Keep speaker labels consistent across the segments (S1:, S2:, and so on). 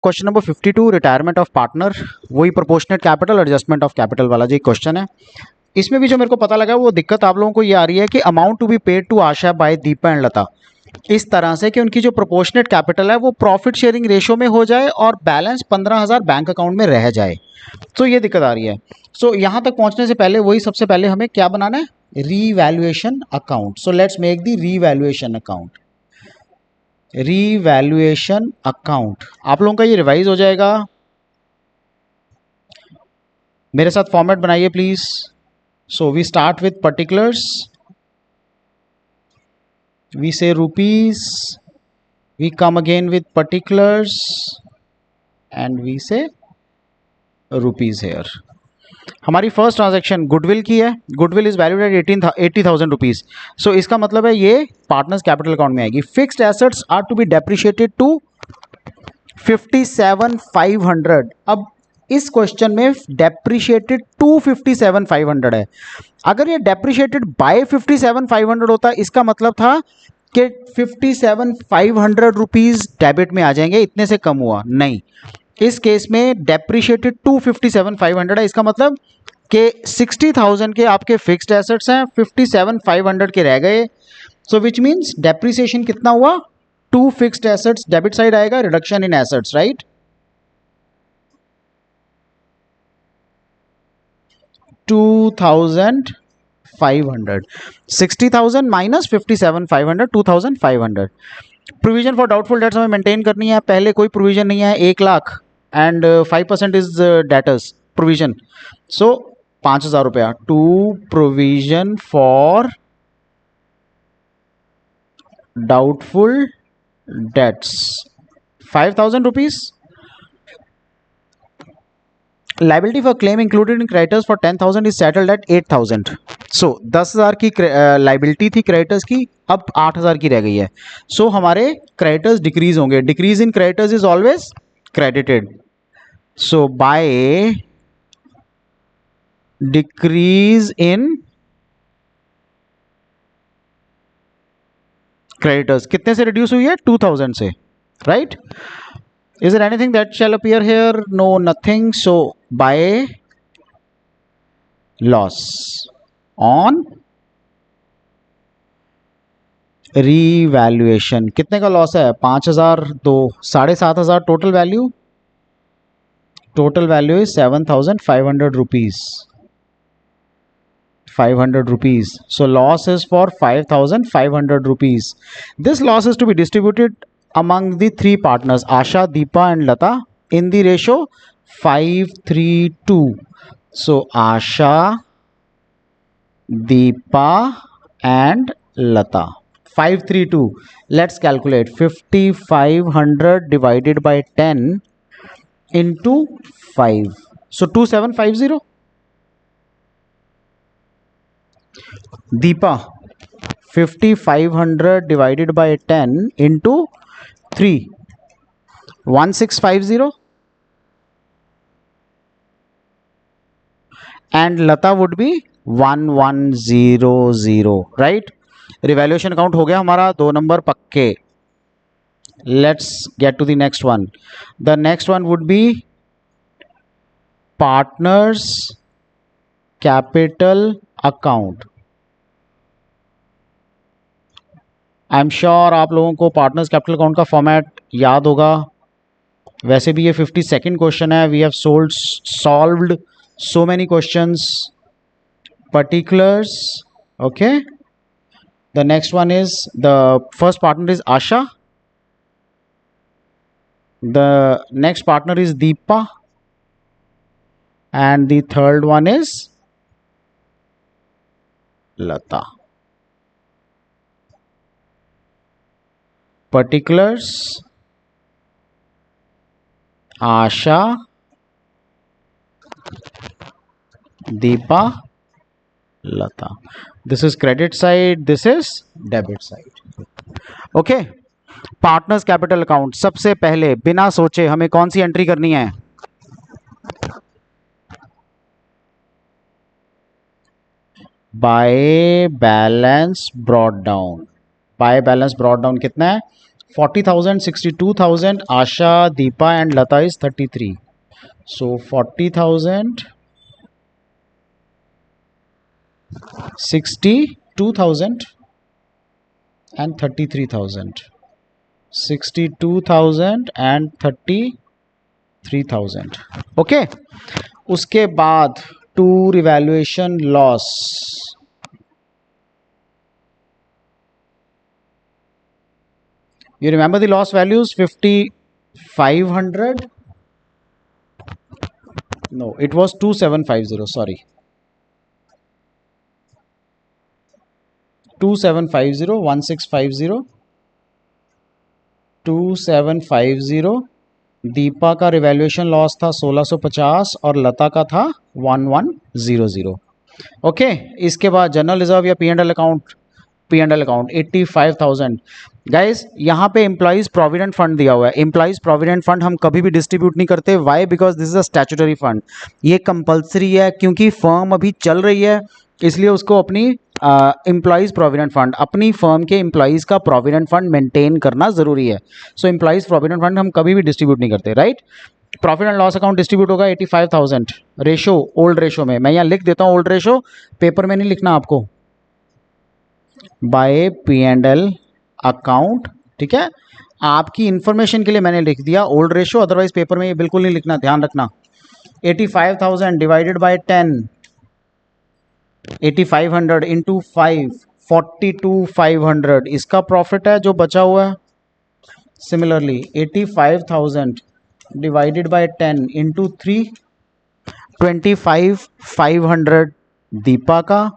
S1: Question number 52 retirement of partner, वही proportionate capital adjustment of capital वाला जो question है। इसमें भी जो मेरे को पता लगा वो दिक्कत आप लोगों को ये आ रही है कि amount to be paid to Asha by Deepa and Lata इस तरह से कि उनकी जो प्रोपोर्शनेट कैपिटल है वो प्रॉफिट शेयरिंग रेशियो में हो जाए और बैलेंस 15,000 बैंक अकाउंट में रह जाए। तो ये दिक्कत आ रही है। सो यहाँ तक पहुँचने से पहले वही सबसे पहले हमें क्या बनाना है, revaluation account. So let's make the revaluation account. Revaluation account आप लोगों का ये रिवाइज हो जाएगा। मेरे साथ फॉर्मेट बनाइए please. So we start with particulars, we say rupees, we come again with particulars and we say rupees here. हमारी फर्स्ट ट्रांजैक्शन गुडविल की है। Goodwill is valued at 80,000 rupees. So इसका मतलब है ये पार्टनर्स कैपिटल अकाउंट में आएगी। Fixed assets are to be depreciated to 57,500। अब इस क्वेश्चन में डेप्रिशिएटेड टू 57,500 है। अगर ये डेप्रिशिएटेड बाय 57,500 होता इसका मतलब था कि 57,500 रुपीज डेबिट में आ जाएंगे, इतने से कम हुआ नहीं। इस केस में डेप्रिशिएटेड टू 57,500 है, इसका मतलब कि 60,000 के आपके फिक्स्ड एसेट्स हैं, 57,500 के रह गए। सो विच मीन्स डेप्रिसिएशन कितना हुआ, to fixed assets debit side आएगा, reduction in assets, right. 2,500, 60,000 minus 57,500, 2,500। Provision for doubtful debts हमें मेंटेन करनी है। पहले कोई प्रोविजन नहीं है, 1,00,000 and 5% is debtors provision. So 5,000 रुपया to provision for doubtful debts 5,000 rupees. Liability for claim included in creditors for 10,000 is settled at 8,000। So 10,000 की liability थी क्रेडिटर्स की, अब 8,000 की रह गई है। सो हमारे क्रेडिटर्स डिक्रीज होंगे। Decrease in creditors is always credited. So by decrease in creditors कितने से रिड्यूस हुई है, 2,000 से, right. Is there anything that shall appear here? No, nothing. So by loss on revaluation कितने का लॉस है, 5,000, 7,500 total value. Total value is 7,500 rupees, 500 rupees. So loss is for 5,500 rupees. This loss is to be distributed among the three partners, Asha, Deepa and Lata, in the ratio 5:3:2. So Asha, Deepa and Lata, 5:3:2. Let's calculate 5,500 divided by 10 into 5. So 2,750. Deepa, 5,500 divided by 10 into 3, 1,650. And Lata would be 1,100, right? Revaluation account हो गया हमारा, 2 number पक्के। Let's get to the next one. The next one would be partners capital account. I am sure आप लोगों को partners capital account का format याद होगा। वैसे भी ये 52nd क्वेश्चन है। We have solved so many questions. Particulars, okay. The next one is, the first partner is Asha, the next partner is Deepa and the third one is Lata. Particulars, Asha, Deepa, Lata. This is credit side, this is debit side. Okay. Partners capital account, सबसे पहले बिना सोचे हमें कौन सी entry करनी है, by balance brought down. By balance brought down कितना है, 40,000, 62,000. Asha, Deepa and Lata is 33. So 40,000, 62,000 and 33,000. 62,000 and 33,000. Okay, उसके बाद to revaluation loss. You remember the loss values? 5,500. No, it was 2,750. Sorry, 2,750, 1,650, 2,750. Deepa का रिवैल्यूएशन लॉस था 1,650 और लता का था 1,100. Okay, इसके बाद जनरल रिजर्व या P&L account. P&L account 85,000. Guys, यहाँ पे एम्प्लॉइज प्रोविडेंट फंड दिया हुआ है. एम्प्लॉइज प्रोविडेंट फंड हम कभी भी डिस्ट्रीब्यूट नहीं करते. Why? Because this is a statutory fund. ये कंपलसरी है क्योंकि फर्म अभी चल रही है, इसलिए उसको अपनी एम्प्लॉइज प्रोविडेंट फंड, अपनी फर्म के एम्प्लॉइज का प्रोविडेंट फंड मेंटेन करना जरूरी है. सो एम्प्लॉइज प्रोविडेंट फंड हम कभी भी डिस्ट्रीब्यूट नहीं करते. Right? Profit and loss account distribute होगा 85,000. रेशो ओल्ड रेशो में, मैं यहाँ लिख देता हूँ ओल्ड रेशो, पेपर में नहीं लिखना आपको. By P&L account. ठीक है, आपकी इंफॉर्मेशन के लिए मैंने लिख दिया ओल्ड रेशो, अदरवाइज पेपर में ये बिल्कुल नहीं लिखना, ध्यान रखना. 85,000 डिवाइडेड बाय 10, 8,500 इंटू 5, 42,500 इसका प्रॉफिट है जो बचा हुआ है. Similarly 85,000 divided by 10 into 3, 25,500 Deepa का.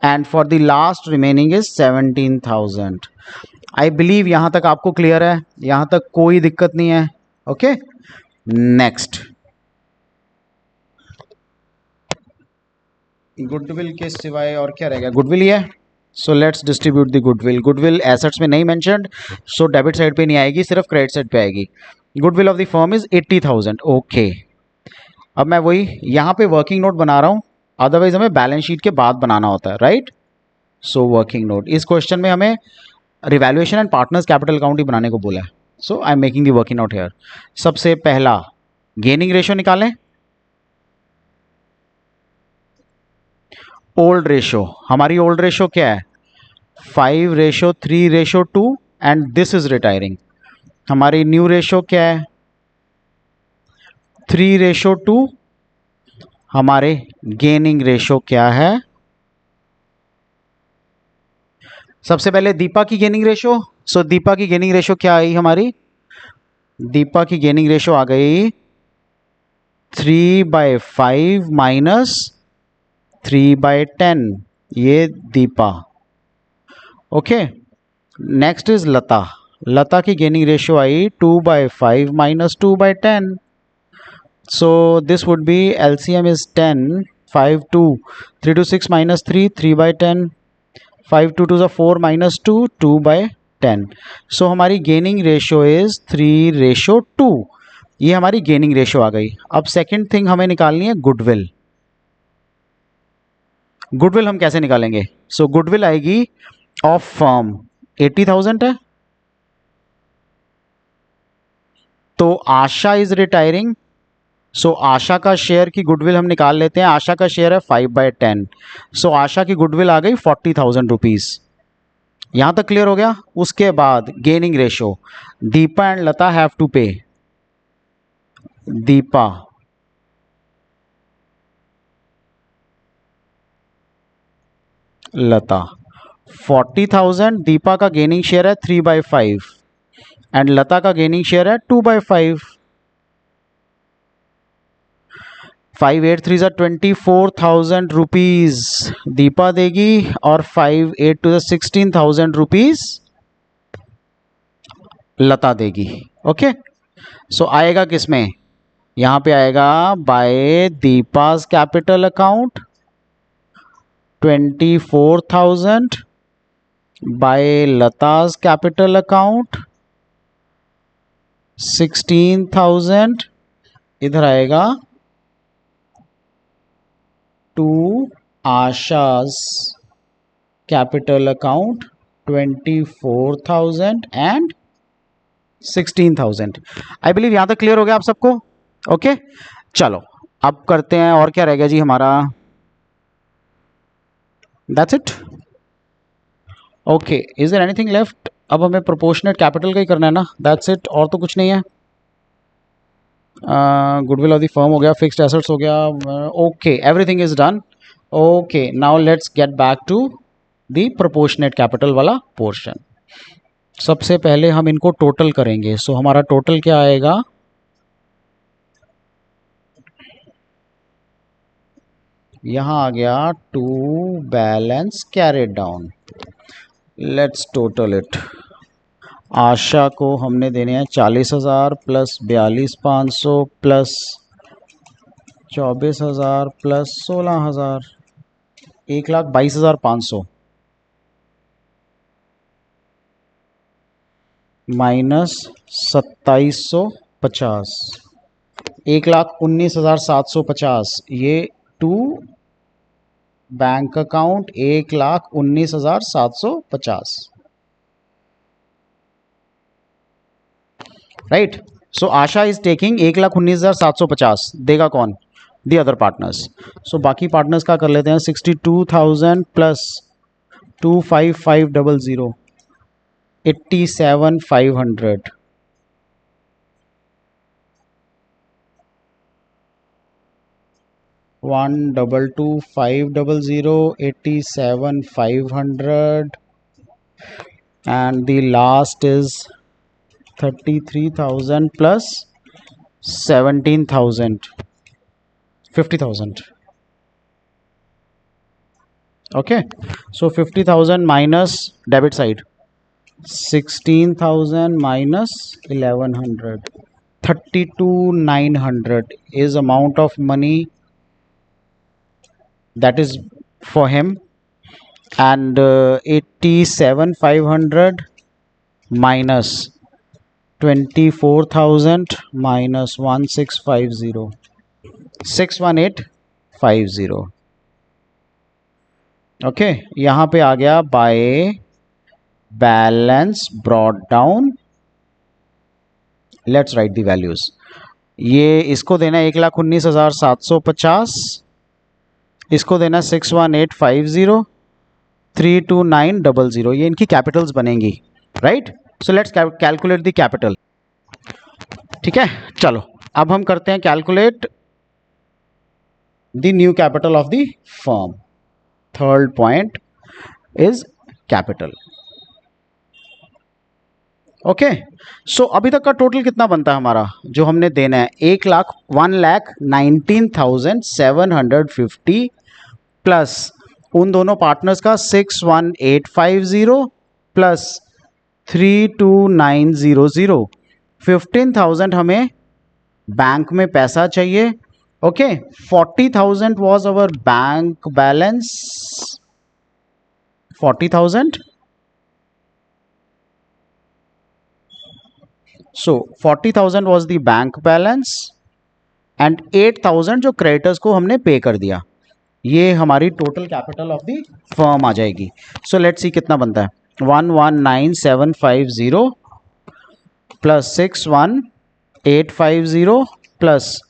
S1: And for the last remaining is 17,000. I believe यहां तक आपको क्लियर है, यहां तक कोई दिक्कत नहीं है. Okay, next. गुडविल के सिवाय और क्या रहेगा? गुडविल ही है. So let's distribute the goodwill. Goodwill assets में नहीं मेंशन्ड, सो डेबिट साइड पे नहीं आएगी, सिर्फ क्रेडिट साइड पे आएगी. Goodwill of the firm is 80,000. Okay, अब मैं वही यहाँ पे वर्किंग नोट बना रहा हूँ, अदरवाइज हमें बैलेंस शीट के बाद बनाना होता है. राइट? So working note. इस क्वेश्चन में हमें revaluation and partners capital account ही बनाने को बोला है. So I am making the working note here. सबसे पहला गेनिंग रेशियो निकालें. ओल्ड रेशो, हमारी ओल्ड रेशो क्या है? 5:3:2 एंड दिस इज रिटायरिंग. हमारी न्यू रेशो क्या है? 3:2. हमारे गेनिंग रेशो क्या है? सबसे पहले दीपा की गेनिंग रेशो. सो दीपा की गेनिंग रेशो क्या आई हमारी? दीपा की गेनिंग रेशो आ गई 3/5 माइनस 3/10. ये दीपा. ओके, नेक्स्ट इज लता. लता की gaining ratio I 2/5 minus 2/10. So this would be LCM is 10, 5 2, 3 to 6 minus 3, 3/10, 5 2 2 4 minus 2, 2/10. सो हमारी गेनिंग रेशियो इज 3:2. ये हमारी गेनिंग रेशियो आ गई. अब सेकेंड थिंग हमें निकालनी है गुडविल. गुडविल हम कैसे निकालेंगे? सो गुडविल आएगी ऑफ फर्म. 80,000 है, तो आशा इज रिटायरिंग. सो आशा का शेयर की गुडविल हम निकाल लेते हैं. आशा का शेयर है 5/10. सो आशा की गुडविल आ गई 40,000 रुपीज. यहां तक क्लियर हो गया? उसके बाद gaining ratio, Deepa and Lata have to pay. Deepa, लता 40,000. दीपा का गेनिंग शेयर है 3/5 एंड लता का गेनिंग शेयर है 2/5. 5 8 3 24,000 रुपीज दीपा देगी और 5 8 2 16,000 रुपीज लता देगी. ओके, सो आएगा किसमें? यहां पे आएगा by Deepa's capital account 24,000, by Lata's capital account 16,000. इधर आएगा to Asha's capital account 24,000 and 16,000। I believe यहां तक क्लियर हो गया आप सबको? ओके चलो अब करते हैं, और क्या रह गया जी हमारा? That's it. Okay is there anything left? अब हमें प्रोपोर्शनेट कैपिटल का ही करना है ना, दैट्स इट, और तो कुछ नहीं है। गुडविल ऑफ द फर्म हो गया, फिक्स्ड एसेट्स हो गया, okay everything is done. Okay now let's get back to the proportionate capital वाला पोर्शन। सबसे पहले हम इनको टोटल करेंगे, सो हमारा टोटल क्या आएगा? यहां आ गया to balance carried down. Let's total it. Asha को हमने देने हैं 40,000 प्लस 42,500 प्लस 24,000 प्लस 16,000, 1,22,500 माइनस 2,750, 1,19,750। ये to bank account 1,19,750, right. So Asha is taking 1,19,750, देगा कौन? The other partners. सो बाकी पार्टनर्स का कर लेते हैं। 62,000 plus 25500, 87,500, 1,22,500, 87,500, and the last is 33,000 plus 17,000, 50,000. Okay, so 50,000 minus debit side, 16,000 minus 1,100, 32,900 is amount of money that is for him, and 87,500 minus 24,000 minus 1,650, 6,1850। Okay यहाँ पे आ गया by balance brought down. Let's write the values. ये इसको देना 1,19,750, इसको देना 6,1850, 32900, ये इनकी कैपिटल्स बनेंगी, right. So let's calculate the capital. ठीक है चलो अब हम करते हैं calculate the new capital of the firm. Third point is capital. Okay so अभी तक का टोटल कितना बनता है हमारा जो हमने देना है? 1,19,750 प्लस उन दोनों पार्टनर्स का 6,1850 प्लस 3,2,900, 15,000 हमें बैंक में पैसा चाहिए। Okay 40,000 was our bank balance, 40,000। so 40,000 was the bank balance and 8,000 जो क्रेडिटर्स को हमने पे कर दिया, ये हमारी total capital of the firm आ जाएगी। सो लेट्स सी कितना बनता है। 1,19,750 plus 6,1850 plus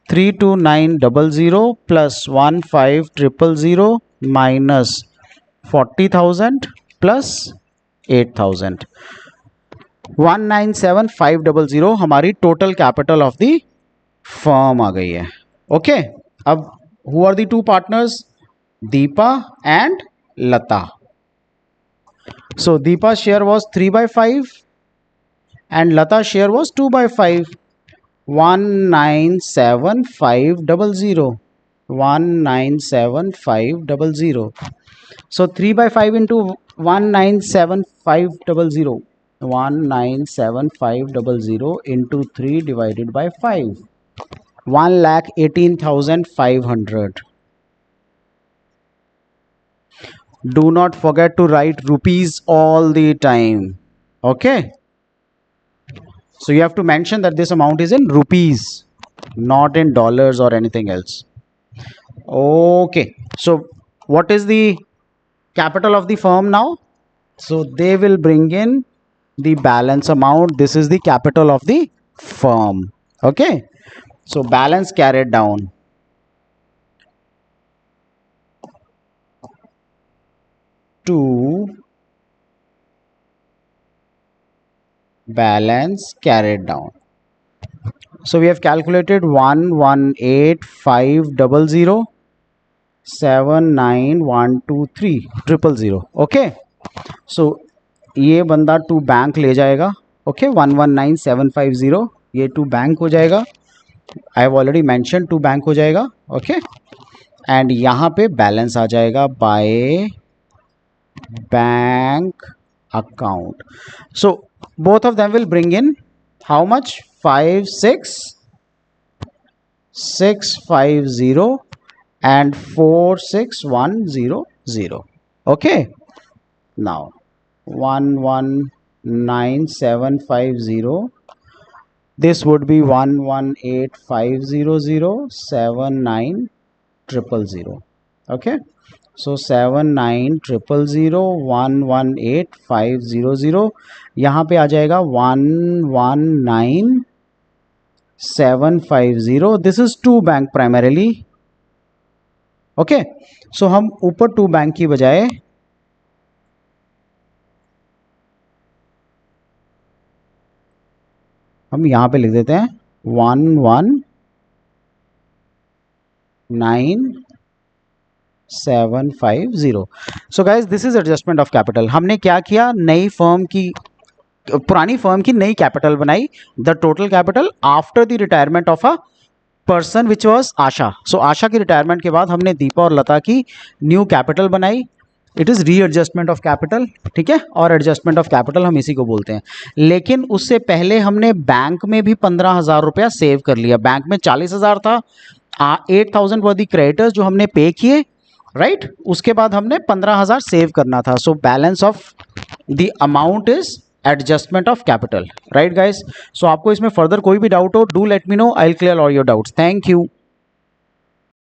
S1: 3,2,900 plus 1,500 minus 40,000 plus 8,000, 1,97,500 हमारी total capital of the firm आ गई है। ओके अब who are the two partners? Deepa and Lata. So Deepa share was 3/5 and Lata share was 2/5, 1,97,500, 1,97,500. So 3/5 into 1,97,500, 1,97,500 into 3 divided by 5, 1,18,500. Do not forget to write rupees all the time. Okay. So you have to mention that this amount is in rupees, not in dollars or anything else. Okay. So what is the capital of the firm now? So they will bring in the balance amount. This is the capital of the firm. Okay. So balance carried down. To balance carried down. So we have calculated 118,500 79123 okay. So ये बंदा to bank ले जाएगा. Okay 119750 ये to bank हो जाएगा. I have already mention to bank हो जाएगा. Okay and यहाँ पे बैलेंस आ जाएगा by bank account. So both of them will bring in how much 56650 and 46100. okay, now 119750, this would be 118,500 79000. okay, so 79000 118,500 यहाँ पे आ जाएगा 119,750. this is to bank primarily. Okay so हम ऊपर टू बैंक की बजाय हम यहां पे लिख देते हैं 119,750. So guys this is adjustment of capital. हमने क्या किया, नई फर्म की पुरानी फर्म की नई कैपिटल बनाई. The total capital after the retirement of a person which was Asha. So Asha की रिटायरमेंट के बाद हमने दीपा और लता की न्यू कैपिटल बनाई. It is readjustment of capital. ठीक है, और एडजस्टमेंट ऑफ कैपिटल हम इसी को बोलते हैं. लेकिन उससे पहले हमने बैंक में भी 15,000 रुपया सेव कर लिया. बैंक में 40,000 था. 8,000 वर दी क्रेडिटर्स जो हमने पे किए, राइट. उसके बाद हमने 15,000 सेव करना था. So balance of the amount is adjustment of capital. Right guys. So आपको इसमें फर्दर कोई भी डाउट हो, do let me know. I will clear all your doubts. Thank you.